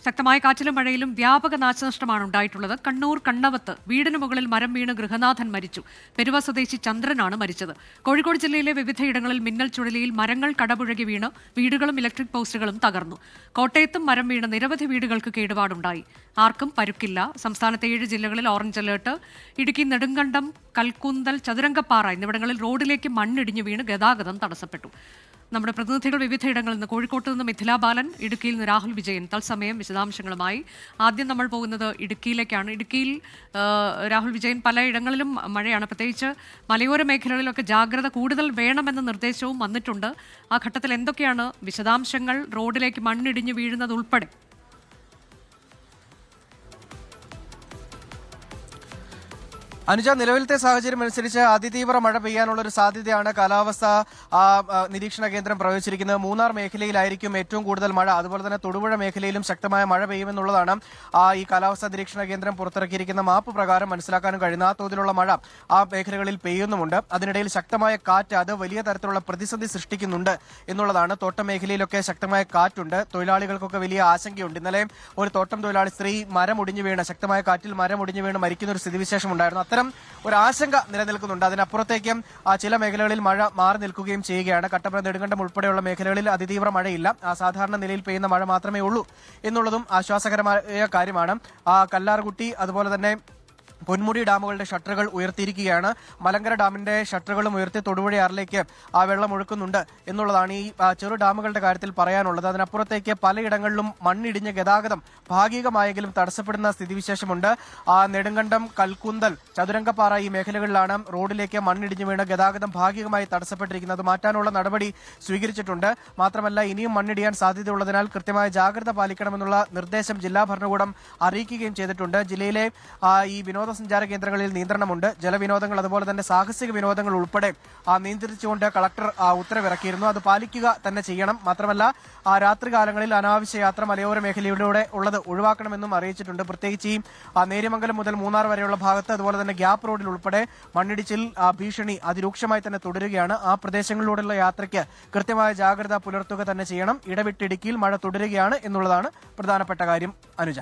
ശക്തമായ കാറ്റിലും മഴയിലും വ്യാപക നാശനഷ്ടമാണ് ഉണ്ടായിട്ടുള്ളത്. കണ്ണൂർ കണ്ണവത്ത് വീടിന് മുകളിൽ മരം വീണ് ഗൃഹനാഥൻ മരിച്ചു. പെരുവ സ്വദേശി ചന്ദ്രനാണ് മരിച്ചത്. കോഴിക്കോട് ജില്ലയിലെ വിവിധയിടങ്ങളിൽ മിന്നൽ ചുഴലിയിൽ മരങ്ങൾ കടപുഴകി വീണ് വീടുകളും ഇലക്ട്രിക് പോസ്റ്റുകളും തകർന്നു. കോട്ടയത്തും മരം വീണ് നിരവധി വീടുകൾക്ക് കേടുപാടുണ്ടായി. ആർക്കും പരുക്കില്ല. സംസ്ഥാനത്തെ 7 ജില്ലകളിൽ ഓറഞ്ച് അലേർട്ട്. ഇടുക്കി നെടുങ്കണ്ടം, കൽക്കൂന്തൽ, ചതുരംഗപ്പാറ എന്നിവിടങ്ങളിൽ റോഡിലേക്ക് മണ്ണിടിഞ്ഞു വീണ് ഗതാഗതം തടസ്സപ്പെട്ടു. നമ്മുടെ പ്രതിനിധികൾ വിവിധയിടങ്ങളിൽ നിന്ന് കോഴിക്കോട്ട് നിന്ന് മിഥില ബാലൻ, ഇടുക്കിയിൽ നിന്ന് രാഹുൽ വിജയൻ തത്സമയം വിശദാംശങ്ങളുമായി. ആദ്യം നമ്മൾ പോകുന്നത് ഇടുക്കിയിലേക്കാണ്. ഇടുക്കിയിൽ രാഹുൽ വിജയൻ, പലയിടങ്ങളിലും മഴയാണ്. പ്രത്യേകിച്ച് മലയോര മേഖലകളിലൊക്കെ ജാഗ്രത കൂടുതൽ വേണമെന്ന നിർദ്ദേശവും വന്നിട്ടുണ്ട്. ആ ഘട്ടത്തിൽ എന്തൊക്കെയാണ് വിശദാംശങ്ങൾ? റോഡിലേക്ക് മണ്ണിടിഞ്ഞു വീഴുന്നത് ഉൾപ്പെടെ. അനുജ, നിലവിലത്തെ സാഹചര്യം അനുസരിച്ച് അതിതീവ്ര മഴ പെയ്യാനുള്ള ഒരു സാധ്യതയാണ് കാലാവസ്ഥ നിരീക്ഷണ കേന്ദ്രം പ്രവചിച്ചിരിക്കുന്നത്. മൂന്നാർ മേഖലയിലായിരിക്കും ഏറ്റവും കൂടുതൽ മഴ. അതുപോലെ തന്നെ തൊടുപുഴ മേഖലയിലും ശക്തമായ മഴ പെയ്യുമെന്നുള്ളതാണ് ഈ കാലാവസ്ഥാ നിരീക്ഷണ കേന്ദ്രം പുറത്തിറക്കിയിരിക്കുന്ന മാപ്പ് പ്രകാരം മനസ്സിലാക്കാനും കഴിയുന്ന ആ തോതിലുള്ള മഴ ആ മേഖലകളിൽ പെയ്യുന്നുമുണ്ട്. അതിനിടയിൽ ശക്തമായ കാറ്റ് അത് വലിയ തരത്തിലുള്ള പ്രതിസന്ധി സൃഷ്ടിക്കുന്നുണ്ട് എന്നുള്ളതാണ്. തോട്ടം മേഖലയിലൊക്കെ ശക്തമായ കാറ്റുണ്ട്. തൊഴിലാളികൾക്കൊക്കെ വലിയ ആശങ്കയുണ്ട്. ഇന്നലെ ഒരു തോട്ടം തൊഴിലാളി സ്ത്രീ ശക്തമായ കാറ്റിൽ മരം ഒടിഞ്ഞു വീണ് മരിക്കുന്ന ഒരു സ്ഥിതിവിശേഷം ഉണ്ടായിരുന്നു. അത്തരം ഒരു ആശങ്ക നിലനിൽക്കുന്നുണ്ട്. അതിനപ്പുറത്തേക്കും ചില മേഖലകളിൽ മഴ മാറി നിൽക്കുകയും ചെയ്യുകയാണ്. കട്ടപ്പന, നെടുങ്കണ്ടം ഉൾപ്പെടെയുള്ള മേഖലകളിൽ അതിതീവ്ര മഴയില്ല. സാധാരണ നിലയിൽ പെയ്യുന്ന മഴ മാത്രമേ ഉള്ളൂ എന്നുള്ളതും ആശ്വാസകരമായ കാര്യമാണ്. കല്ലാർകുട്ടി, അതുപോലെ തന്നെ പൊന്മുടി ഡാമുകളുടെ ഷട്ടറുകൾ ഉയർത്തിയിരിക്കുകയാണ്. മലങ്കര ഡാമിന്റെ ഷട്ടറുകളും ഉയർത്തി തൊടുപുഴയാറിലേക്ക് വെള്ളം ഒഴുക്കുന്നുണ്ട് എന്നുള്ളതാണ് ഈ ചെറു ഡാമുകളുടെ കാര്യത്തിൽ പറയാനുള്ളത്. അതിനപ്പുറത്തേക്ക് പലയിടങ്ങളിലും മണ്ണിടിഞ്ഞ ഗതാഗതം ഭാഗികമായെങ്കിലും തടസ്സപ്പെടുന്ന സ്ഥിതിവിശേഷമുണ്ട്. നെടുങ്കണ്ടം, കൽക്കൂന്തൽ, ചതുരംഗപ്പാറ ഈ മേഖലകളിലാണ് റോഡിലേക്ക് മണ്ണിടിഞ്ഞു വീണ് ഗതാഗതം ഭാഗികമായി തടസ്സപ്പെട്ടിരിക്കുന്നത്. മാറ്റാനുള്ള നടപടി സ്വീകരിച്ചിട്ടുണ്ട്. മാത്രമല്ല, ഇനിയും മണ്ണിടിയാൻ സാധ്യതയുള്ളതിനാൽ കൃത്യമായ ജാഗ്രത പാലിക്കണമെന്നുള്ള നിർദ്ദേശം ജില്ലാ ഭരണകൂടം അറിയിക്കുകയും ചെയ്തിട്ടുണ്ട്. ജില്ലയിലെ ഈ വിനോദസഞ്ചാര കേന്ദ്രങ്ങളിൽ നിയന്ത്രണമുണ്ട്. ജലവിനോദങ്ങൾ, അതുപോലെ തന്നെ സാഹസിക വിനോദങ്ങൾ ഉൾപ്പെടെ നിയന്ത്രിച്ചുകൊണ്ട് കളക്ടർ ഉത്തരവിറക്കിയിരുന്നു. അത് പാലിക്കുക തന്നെ ചെയ്യണം. മാത്രമല്ല, രാത്രികാലങ്ങളിൽ അനാവശ്യ യാത്ര മലയോര മേഖലയിലൂടെ ഉള്ളത് ഒഴിവാക്കണമെന്നും അറിയിച്ചിട്ടുണ്ട്. പ്രത്യേകിച്ച് ഈ നേര്യമംഗലം മുതൽ മൂന്നാർ വരെയുള്ള ഭാഗത്ത്, അതുപോലെ തന്നെ ഗ്യാപ്പ് റോഡിൽ ഉൾപ്പെടെ മണ്ണിടിച്ചിൽ ഭീഷണി അതിരൂക്ഷമായി തന്നെ തുടരുകയാണ്. ആ പ്രദേശങ്ങളിലൂടെയുള്ള യാത്രയ്ക്ക് കൃത്യമായ ജാഗ്രത പുലർത്തുക തന്നെ ചെയ്യണം. ഇടവിട്ടിടുക്കിയിൽ മഴ തുടരുകയാണ് എന്നുള്ളതാണ് പ്രധാനപ്പെട്ട കാര്യം. അനുജ.